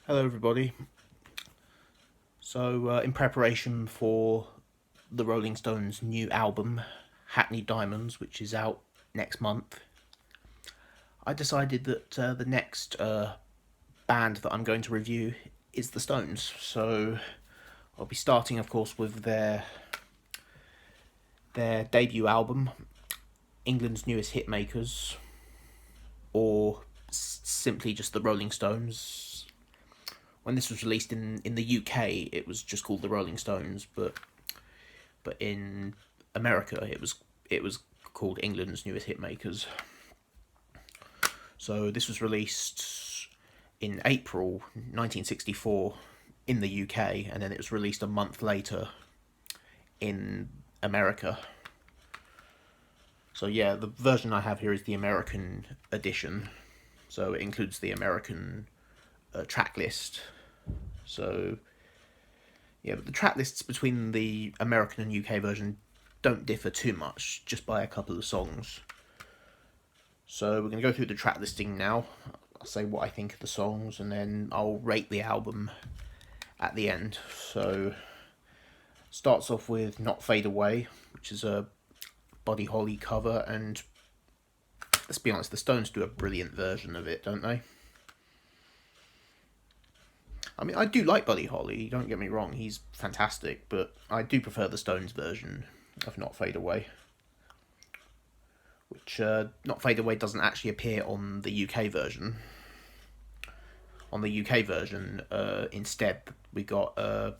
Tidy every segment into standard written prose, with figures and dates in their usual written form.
Hello everybody. In preparation for the Rolling Stones' new album, Hackney Diamonds, which is out next month, I decided that the next band that I'm going to review is the Stones. So I'll be starting, of course, with their debut album, England's Newest Hitmakers, or simply just the Rolling Stones. When this was released in the UK, it was just called the Rolling Stones, but in America, it was called England's Newest Hitmakers. So this was released in April 1964 in the UK, and then it was released a month later in America. So yeah, the version I have here is the American edition. So it includes the American track list. So yeah, but the track lists between the American and UK version don't differ too much, just by a couple of songs. So we're going to go through the track listing now. I'll say what I think of the songs, and then I'll rate the album at the end. So starts off with Not Fade Away, which is a Buddy Holly cover, and let's be honest, the Stones do a brilliant version of it, don't they? I mean, I do like Buddy Holly, don't get me wrong, he's fantastic, but I do prefer the Stones version of Not Fade Away. Which, Not Fade Away doesn't actually appear on the UK version. On the UK version, instead, we got the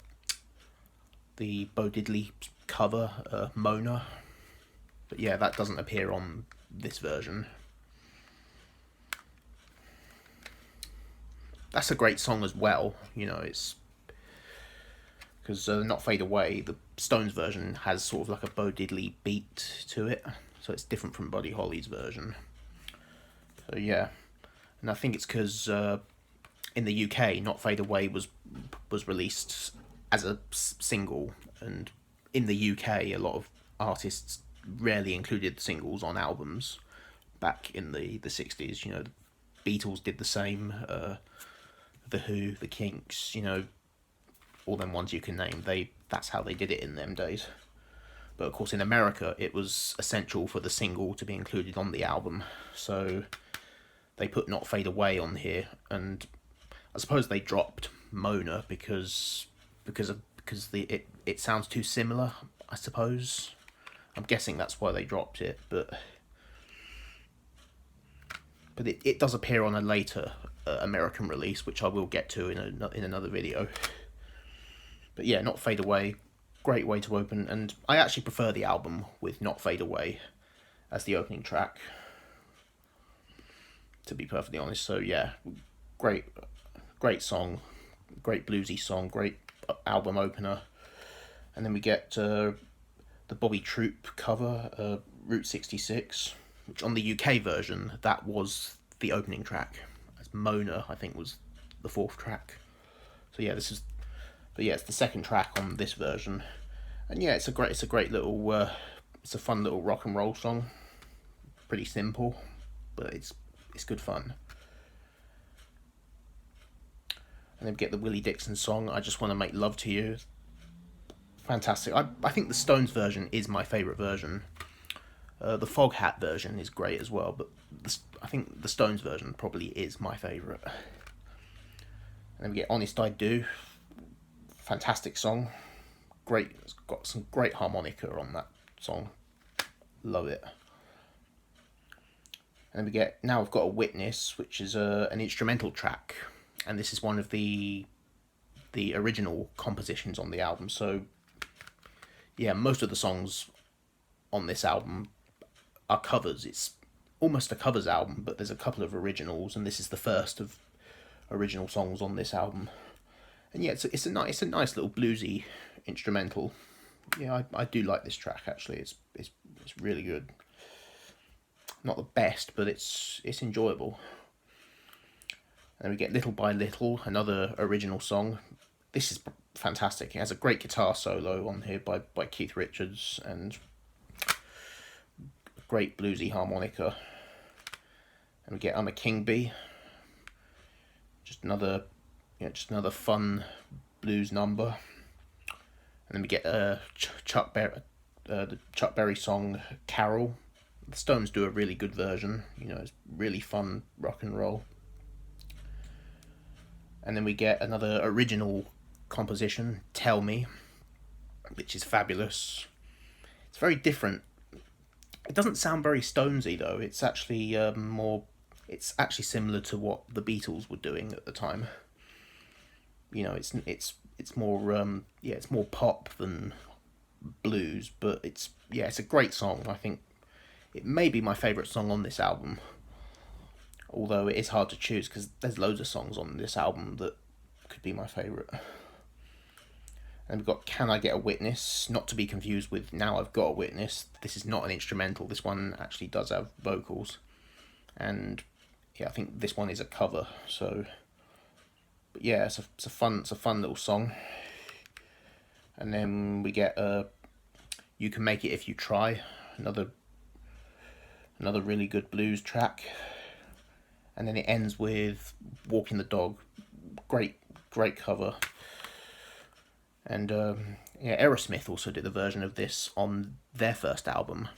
Bo Diddley cover, Mona. But yeah, that doesn't appear on this version. That's a great song as well, it's because Not Fade Away, the Stones version has sort of like a Bo Diddley beat to it, so it's different from Buddy Holly's version. So yeah, and I think it's because in the UK, Not Fade Away was released as a single, and in the UK, a lot of artists rarely included singles on albums back in the 60s. The Beatles did the same, The Who, the Kinks, all them ones you can name. That's how they did it in them days. But of course, in America, it was essential for the single to be included on the album, so they put Not Fade Away on here, and I suppose they dropped Mona because it sounds too similar. I suppose I'm guessing that's why they dropped it, but it does appear on a later American release, which I will get to in another video. But yeah, Not Fade Away, great way to open, and I actually prefer the album with Not Fade Away as the opening track, to be perfectly honest. So yeah, great song, great bluesy song, great album opener. And then we get the Bobby Troop cover, Route 66, which on the UK version, that was the opening track. As Mona, I think, was the fourth track. So yeah, it's the second track on this version. And yeah, it's a great little, it's a fun little rock and roll song. Pretty simple, but it's good fun. And then we get the Willie Dixon song, I Just Want to Make Love to You. Fantastic. I think the Stones version is my favourite version. The Foghat version is great as well, but I think the Stones version probably is my favourite. And then we get Honest I Do. Fantastic song. Great. It's got some great harmonica on that song. Love it. And then we get Now I've Got a Witness, which is an instrumental track, and this is one of the original compositions on the album. So yeah, most of the songs on this album are covers. It's almost a covers album, but there's a couple of originals, and this is the first of original songs on this album. And yeah, it's a nice little bluesy instrumental. Yeah, I do like this track actually. It's really good. Not the best, but it's enjoyable. And then we get Little by Little, another original song. This is fantastic. It has a great guitar solo on here by Keith Richards, and great bluesy harmonica. And we get I'm a King Bee, just another yeah, just another fun blues number. And then we get the Chuck Berry song Carol. The Stones do a really good version. You know, it's really fun rock and roll. And then we get another original composition, Tell Me, which is fabulous. It's very different. It doesn't sound very Stonesy though. It's actually more. It's actually similar to what the Beatles were doing at the time. You know, it's more it's more pop than blues, but it's a great song. I think it may be my favourite song on this album. Although it is hard to choose because there's loads of songs on this album that could be my favourite. And we've got Can I Get a Witness, not to be confused with Now I've Got a Witness. This is not an instrumental. This one actually does have vocals. And yeah, I think this one is a cover. So, but yeah, it's a fun little song. And then we get You Can Make It If You Try, another really good blues track. And then it ends with Walking the Dog, great cover. And Aerosmith also did a version of this on their first album.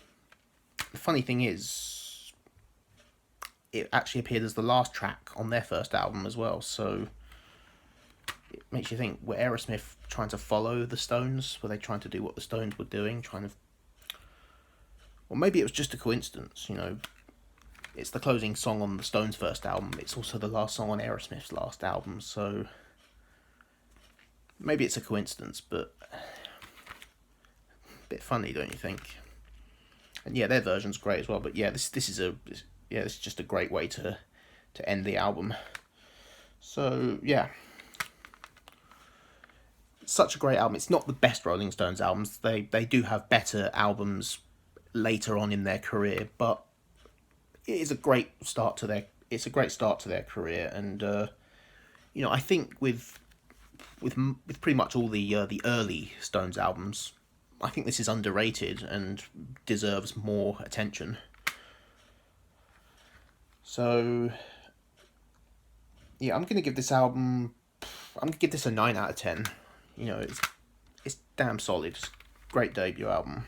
The funny thing is, it actually appeared as the last track on their first album as well, so it makes you think, were Aerosmith trying to follow the Stones? Were they trying to do what the Stones were doing? Or maybe it was just a coincidence, you know. It's the closing song on the Stones' first album. It's also the last song on Aerosmith's last album, so maybe it's a coincidence, but a bit funny, don't you think? And yeah, their version's great as well. But yeah, this is just a great way to end the album. So yeah, such a great album. It's not the best Rolling Stones albums. They do have better albums later on in their career, but it is a great start to their career. And you know, I think with pretty much all the early Stones albums, I think this is underrated and deserves more attention. So yeah, I'm gonna give this a 9 out of 10. You know, it's damn solid. It's a great debut album.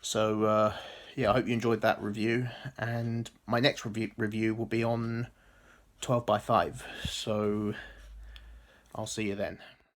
So yeah, I hope you enjoyed that review, and my next review will be on 12 by 5. So I'll see you then.